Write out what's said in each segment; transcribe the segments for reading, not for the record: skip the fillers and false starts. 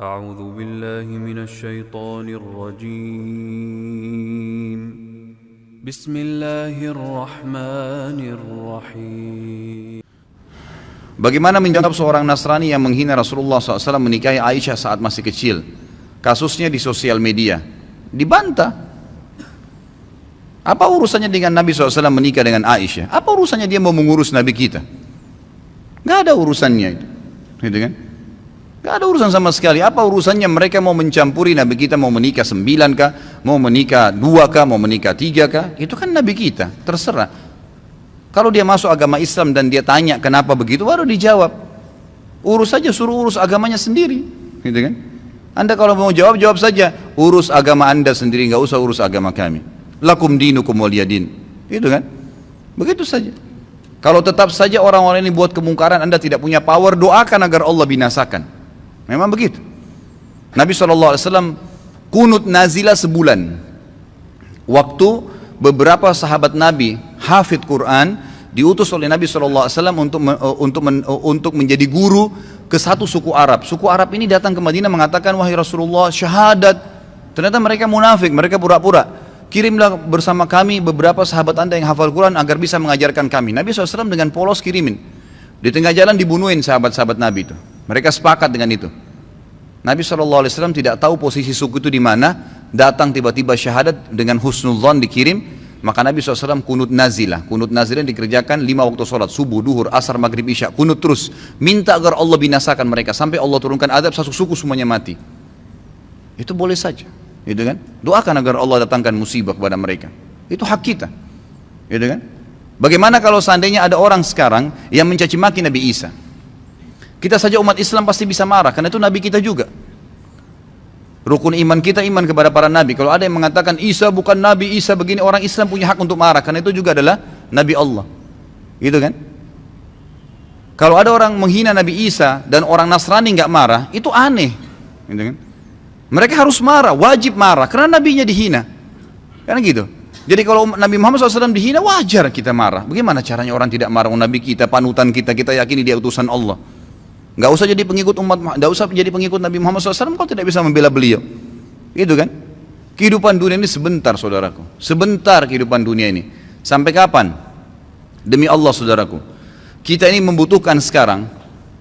أعوذ بالله من الشيطان الرجيم بسم الله الرحمن الرحيم. Bagaimana menjawab seorang Nasrani yang menghina Rasulullah SAW menikahi Aisyah saat masih kecil? Kasusnya di sosial media dibantah. Apa urusannya dengan Nabi SAW menikah dengan Aisyah? Apa urusannya dia mau mengurus Nabi kita? Gak ada urusannya itu, gitu kan? Gak ada urusan sama sekali. Apa urusannya mereka mau mencampuri Nabi kita, mau menikah 9 kah, mau menikah 2 kah, mau menikah 3 kah? Itu kan Nabi kita, terserah. Kalau dia masuk agama Islam dan dia tanya kenapa begitu, baru dijawab. Urus saja, suruh urus agamanya sendiri, gitu kan? Anda kalau mau jawab, jawab saja. Urus agama Anda sendiri, nggak usah urus agama kami. Lakum dinukum waliyadin, gitu kan? Begitu saja. Kalau tetap saja orang-orang ini buat kemungkaran, Anda tidak punya power, doakan agar Allah binasakan. Memang begitu. Nabi SAW kunut nazilah sebulan. Waktu beberapa sahabat Nabi hafid Quran diutus oleh Nabi SAW untuk menjadi guru ke satu suku Arab. Suku Arab ini datang ke Madinah mengatakan, wahai Rasulullah, syahadat. Ternyata mereka munafik, mereka pura-pura. Kirimlah bersama kami beberapa sahabat Anda yang hafal Quran agar bisa mengajarkan kami. Nabi SAW dengan polos kirimin. Di tengah jalan dibunuhin sahabat-sahabat Nabi itu. Mereka sepakat dengan itu. Nabi SAW tidak tahu posisi suku itu di mana. Datang tiba-tiba syahadat dengan husnudzon dikirim. Maka Nabi SAW kunut nazilah. Kunut nazilah dikerjakan 5 waktu sholat. Subuh, duhur, asar, maghrib, isya. Kunut terus. Minta agar Allah binasakan mereka. Sampai Allah turunkan adab, satu suku semuanya mati. Itu boleh saja. Gitu kan? Doakan agar Allah datangkan musibah kepada mereka. Itu hak kita. Gitu kan? Bagaimana kalau seandainya ada orang sekarang yang mencaci maki Nabi Isa? Kita saja umat Islam pasti bisa marah, karena itu Nabi kita juga. Rukun iman kita iman kepada para Nabi. Kalau ada yang mengatakan Isa bukan Nabi, Isa begini, orang Islam punya hak untuk marah, karena itu juga adalah Nabi Allah. Gitu kan? Kalau ada orang menghina Nabi Isa dan orang Nasrani nggak marah, itu aneh. Gitu kan? Mereka harus marah, wajib marah, karena Nabinya dihina. Kan gitu. Jadi kalau Nabi Muhammad SAW dihina, wajar kita marah. Bagaimana caranya orang tidak marah? Nabi kita, panutan kita, kita yakini dia utusan Allah. Nggak usah jadi pengikut nggak usah jadi pengikut Nabi Muhammad SAW kalau tidak bisa membela beliau. Gitu kan? Kehidupan dunia ini sebentar, saudaraku. Sebentar kehidupan dunia ini. Sampai kapan? Demi Allah, saudaraku. Kita ini membutuhkan sekarang,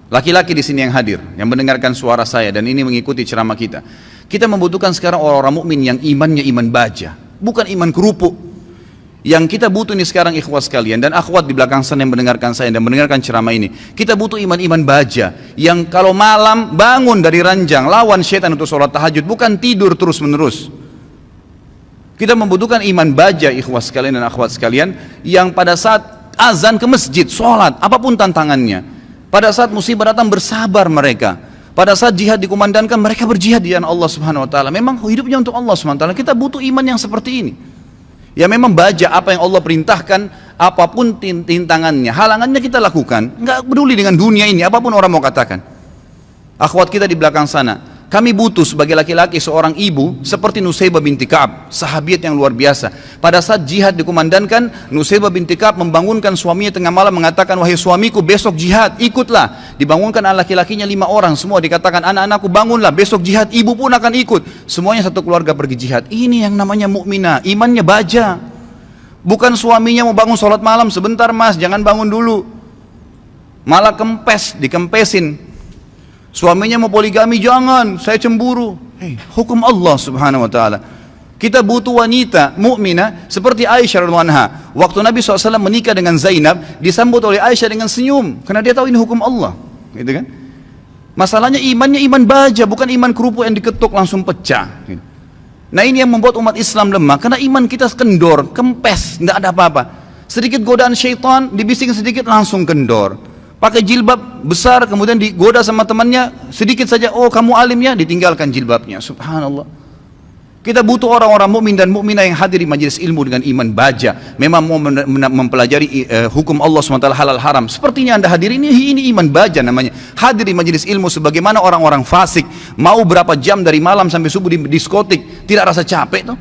laki-laki di sini yang hadir, yang mendengarkan suara saya dan ini mengikuti ceramah kita. Kita membutuhkan sekarang orang-orang mukmin yang imannya iman baja, bukan iman kerupuk. Yang kita butuh ini sekarang ikhwas sekalian dan akhwat di belakang sana yang mendengarkan saya dan mendengarkan ceramah ini. Kita butuh iman-iman baja yang kalau malam bangun dari ranjang lawan syaitan untuk sholat tahajud, bukan tidur terus menerus. Kita membutuhkan iman baja ikhwas sekalian dan akhwat sekalian yang pada saat azan ke masjid, sholat, apapun tantangannya. Pada saat musibah datang bersabar mereka. Pada saat jihad dikumandangkan mereka berjihad di jalan Allah Subhanahu Wa Taala. Memang hidupnya untuk Allah Subhanahu Wa Taala. Kita butuh iman yang seperti ini. Ya memang baja apa yang Allah perintahkan, apapun tintangannya, halangannya kita lakukan, nggak peduli dengan dunia ini, apapun orang mau katakan. Akhwat kita di belakang sana, kami butuh sebagai laki-laki seorang ibu seperti Nusaybah binti Ka'ab, sahabiat yang luar biasa. Pada saat jihad dikumandangkan, Nusaybah binti Ka'ab membangunkan suaminya tengah malam mengatakan, wahai suamiku besok jihad, ikutlah. Dibangunkan anak laki-lakinya 5 orang, semua dikatakan anak-anakku bangunlah, besok jihad, ibu pun akan ikut. Semuanya satu keluarga pergi jihad. Ini yang namanya mukminah, imannya baja. Bukan suaminya mau bangun sholat malam, sebentar mas, jangan bangun dulu. Malah kempes, dikempesin. Suaminya mau poligami, jangan, saya cemburu. Hukum Allah Subhanahu Wa Taala. Kita butuh wanita mukminah seperti Aisyah radhiyallahu anha. Waktu Nabi SAW menikah dengan Zainab, disambut oleh Aisyah dengan senyum, karena dia tahu ini hukum Allah, gitu kan? Masalahnya imannya iman baja, bukan iman kerupuk yang diketuk langsung pecah. Nah ini yang membuat umat Islam lemah, karena iman kita kendor, kempes, tidak ada apa-apa. Sedikit godaan syaitan, dibising sedikit langsung kendor. Pakai jilbab besar, kemudian digoda sama temannya, sedikit saja, oh kamu alim ya, ditinggalkan jilbabnya. Subhanallah. Kita butuh orang-orang mukmin dan mukminah yang hadir di majelis ilmu dengan iman baja. Memang mau mempelajari hukum Allah SWT halal haram. Seperti ini Anda hadir ini iman baja namanya. Hadir di majelis ilmu sebagaimana orang-orang fasik. Mau berapa jam dari malam sampai subuh di diskotik, tidak rasa capek tuh.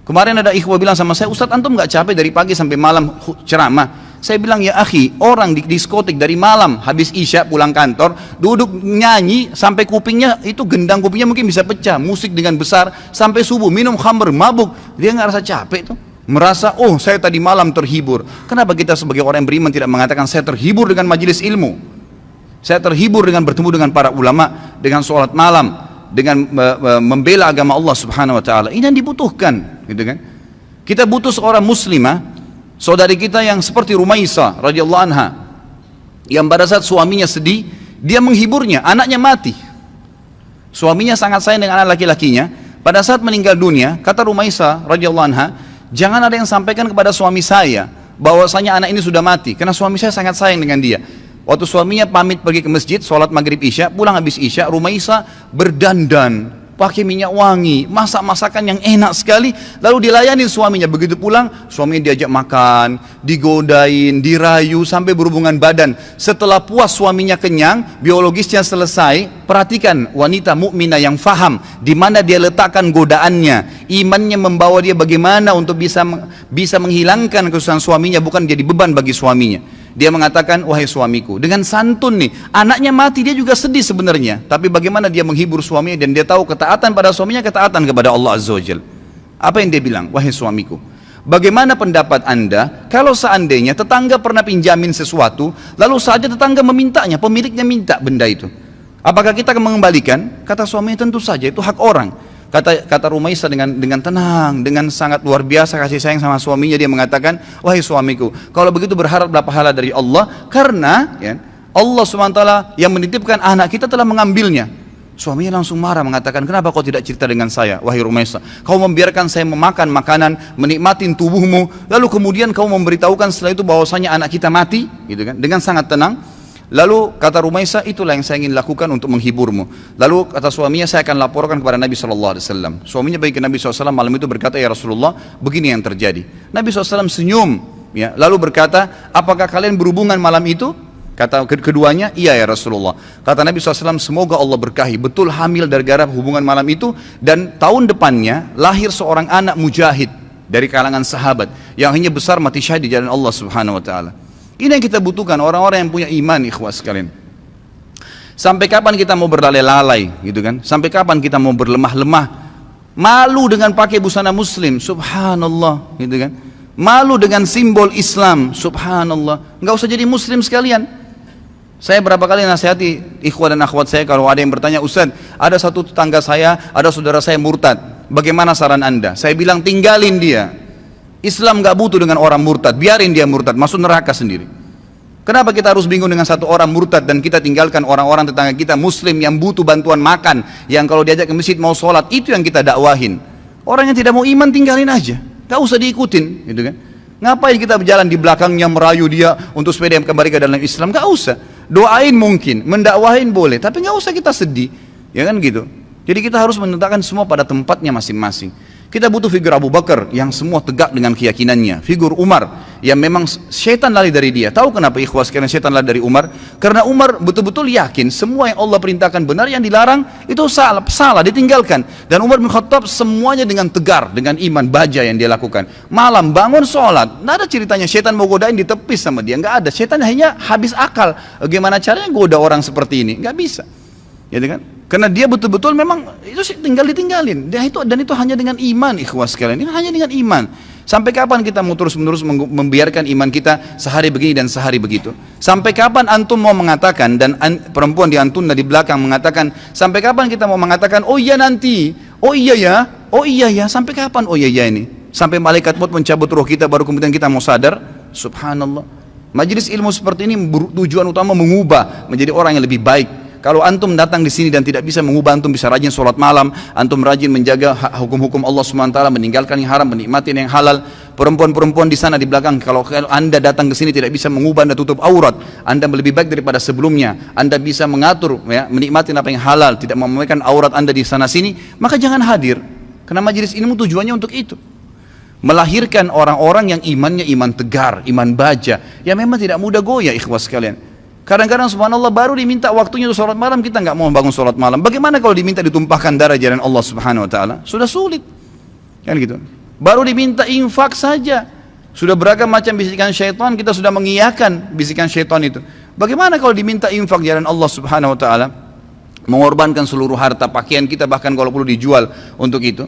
Kemarin ada ikhwah bilang sama saya, Ustadz antum nggak capek dari pagi sampai malam ceramah? Saya bilang, ya akhi, orang di diskotik dari malam habis isya pulang kantor, duduk nyanyi sampai kupingnya itu gendang kupingnya mungkin bisa pecah, musik dengan besar sampai subuh, minum khamr, mabuk, dia nggak rasa capek tuh, merasa oh saya tadi malam terhibur. Kenapa kita sebagai orang yang beriman tidak mengatakan saya terhibur dengan majelis ilmu, saya terhibur dengan bertemu dengan para ulama, dengan sholat malam, dengan membela agama Allah Subhanahu Wa Taala? Ini yang dibutuhkan, gitu kan? Kita butuh seorang muslimah, saudari kita yang seperti Rumaisa radhiyallahu anha, yang pada saat suaminya sedih, dia menghiburnya, anaknya mati. Suaminya sangat sayang dengan anak laki-lakinya. Pada saat meninggal dunia, kata Rumaisa radhiyallahu anha, jangan ada yang sampaikan kepada suami saya bahwasanya anak ini sudah mati, karena suami saya sangat sayang dengan dia. Waktu suaminya pamit pergi ke masjid, sholat maghrib isya, pulang habis isya, Rumaisa berdandan, pakai minyak wangi, masak masakan yang enak sekali, lalu dilayani suaminya. Begitu pulang, suaminya diajak makan, digodain, dirayu sampai berhubungan badan. Setelah puas suaminya kenyang, biologisnya selesai. Perhatikan wanita mukminah yang faham di mana dia letakkan godaannya, imannya membawa dia bagaimana untuk bisa menghilangkan kesusahan suaminya, bukan jadi beban bagi suaminya. Dia mengatakan, wahai suamiku, dengan santun nih, anaknya mati, dia juga sedih sebenarnya, tapi bagaimana dia menghibur suaminya, dan dia tahu ketaatan pada suaminya, ketaatan kepada Allah Azza wa Jalla. Apa yang dia bilang? Wahai suamiku, bagaimana pendapat anda kalau seandainya tetangga pernah pinjamin sesuatu, lalu saja tetangga memintanya, pemiliknya minta benda itu, apakah kita akan mengembalikan? Kata suaminya, tentu saja, itu hak orang. Kata Rumaisa dengan tenang, dengan sangat luar biasa kasih sayang sama suaminya, dia mengatakan, wahai suamiku, kalau begitu berharaplah pahala dari Allah, karena ya, Allah SWT yang menitipkan anak kita telah mengambilnya. Suaminya langsung marah, mengatakan, kenapa kau tidak cerita dengan saya, wahai Rumaisa? Kau membiarkan saya memakan makanan, menikmatin tubuhmu, lalu kemudian kau memberitahukan setelah itu bahwasanya anak kita mati, gitu kan? Dengan sangat tenang. Lalu kata Rumaisa, itulah yang saya ingin lakukan untuk menghiburmu. Lalu kata suaminya, saya akan laporkan kepada Nabi SAW. Suaminya pergi ke Nabi SAW malam itu, berkata, ya Rasulullah, begini yang terjadi. Nabi SAW senyum, ya, lalu berkata, apakah kalian berhubungan malam itu? Kata keduanya, iya ya Rasulullah. Kata Nabi SAW, semoga Allah berkahi, betul hamil dari gara hubungan malam itu, dan tahun depannya lahir seorang anak mujahid dari kalangan sahabat yang hanya besar mati syahid di jalan Allah Subhanahu Wa Taala. Ini yang kita butuhkan, orang-orang yang punya iman, ikhwah sekalian. Sampai kapan kita mau berlalai-lalai, gitu kan? Sampai kapan kita mau berlemah-lemah? Malu dengan pakai busana muslim, subhanallah, gitu kan? Malu dengan simbol Islam, subhanallah. Enggak usah jadi muslim sekalian. Saya berapa kali nasihati ikhwah dan akhwat saya, kalau ada yang bertanya, Ustaz, ada satu tetangga saya, ada saudara saya murtad, bagaimana saran anda? Saya bilang, tinggalin dia. Islam gak butuh dengan orang murtad, biarin dia murtad, masuk neraka sendiri. Kenapa kita harus bingung dengan satu orang murtad dan kita tinggalkan orang-orang tetangga kita muslim yang butuh bantuan makan, yang kalau diajak ke masjid mau sholat, itu yang kita dakwahin. Orang yang tidak mau iman tinggalin aja, gak usah diikutin, gitu kan? Ngapain kita berjalan di belakangnya merayu dia untuk supaya dia kembali ke dalam Islam? Gak usah. Doain mungkin, mendakwahin boleh, tapi gak usah kita sedih, ya kan gitu. Jadi kita harus menetapkan semua pada tempatnya masing-masing. Kita butuh figur Abu Bakar yang semua tegak dengan keyakinannya, figur Umar yang memang syaitan lari dari dia. Tahu kenapa ikhwas sekalian syaitan lari dari Umar? Karena Umar betul-betul yakin semua yang Allah perintahkan benar, yang dilarang itu salah, ditinggalkan. Dan Umar bin Khattab semuanya dengan tegar, dengan iman baja yang dia lakukan. Malam bangun sholat, nggak ada ceritanya syaitan mau godain ditepis sama dia, nggak ada. Syaitan hanya habis akal, bagaimana caranya goda orang seperti ini, nggak bisa, gitu kan? Karena dia betul-betul memang itu tinggal ditinggalin. Dan itu hanya dengan iman, ikhwas sekalian. Ini hanya dengan iman. Sampai kapan kita mau terus-menerus membiarkan iman kita sehari begini dan sehari begitu? Sampai kapan antum mau mengatakan, dan perempuan di antun di belakang mengatakan, sampai kapan kita mau mengatakan, oh iya nanti, oh iya ya, sampai kapan oh iya ya ini? Sampai malaikat maut mencabut roh kita baru kemudian kita mau sadar? Subhanallah. Majelis ilmu seperti ini tujuan utama mengubah menjadi orang yang lebih baik. Kalau antum datang di sini dan tidak bisa mengubah, antum bisa rajin sholat malam, antum rajin menjaga hukum-hukum Allah SWT, meninggalkan yang haram, menikmati yang halal. Perempuan-perempuan di sana di belakang, kalau anda datang ke sini tidak bisa mengubah, anda tutup aurat, anda lebih baik daripada sebelumnya. Anda bisa mengatur, ya, menikmati apa yang halal, tidak memamerkan aurat anda di sana sini, maka jangan hadir. Karena majelis ilmu tujuannya untuk itu, melahirkan orang-orang yang imannya iman tegar, iman baja, yang memang tidak mudah goyah, ikhwas sekalian. Kadang-kadang subhanallah baru diminta waktunya untuk sholat malam, kita nggak mau bangun sholat malam. Bagaimana kalau diminta ditumpahkan darah jalan Allah Subhanahu Wa Taala? Sudah sulit, kan gitu. Baru diminta infak saja, Sudah beragam macam bisikan syaitan, kita sudah mengiyakan bisikan syaitan itu. Bagaimana kalau diminta infak di jalan Allah Subhanahu wa taala? Mengorbankan seluruh harta, pakaian kita bahkan kalau perlu dijual untuk itu.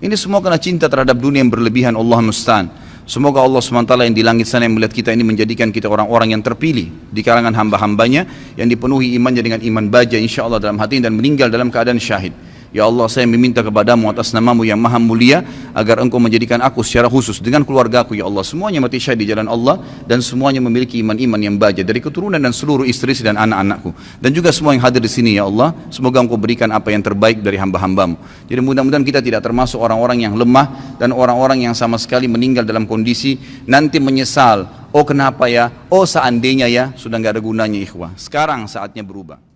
Ini semua karena cinta terhadap dunia yang berlebihan, Allah musta'an. Semoga Allah SWT yang di langit sana yang melihat kita ini menjadikan kita orang-orang yang terpilih di kalangan hamba-hambanya yang dipenuhi imannya dengan iman baja insyaAllah dalam hati dan meninggal dalam keadaan syahid. Ya Allah, saya meminta kepadamu atas namamu yang maha mulia agar engkau menjadikan aku secara khusus dengan keluargaku ya Allah semuanya mati syahid di jalan Allah dan semuanya memiliki iman-iman yang baja dari keturunan dan seluruh istri dan anak-anakku dan juga semua yang hadir di sini ya Allah, semoga engkau berikan apa yang terbaik dari hamba-hambamu. Jadi mudah-mudahan kita tidak termasuk orang-orang yang lemah dan orang-orang yang sama sekali meninggal dalam kondisi nanti menyesal, oh kenapa ya, oh seandainya ya, sudah nggak ada gunanya ikhwah. Sekarang saatnya berubah.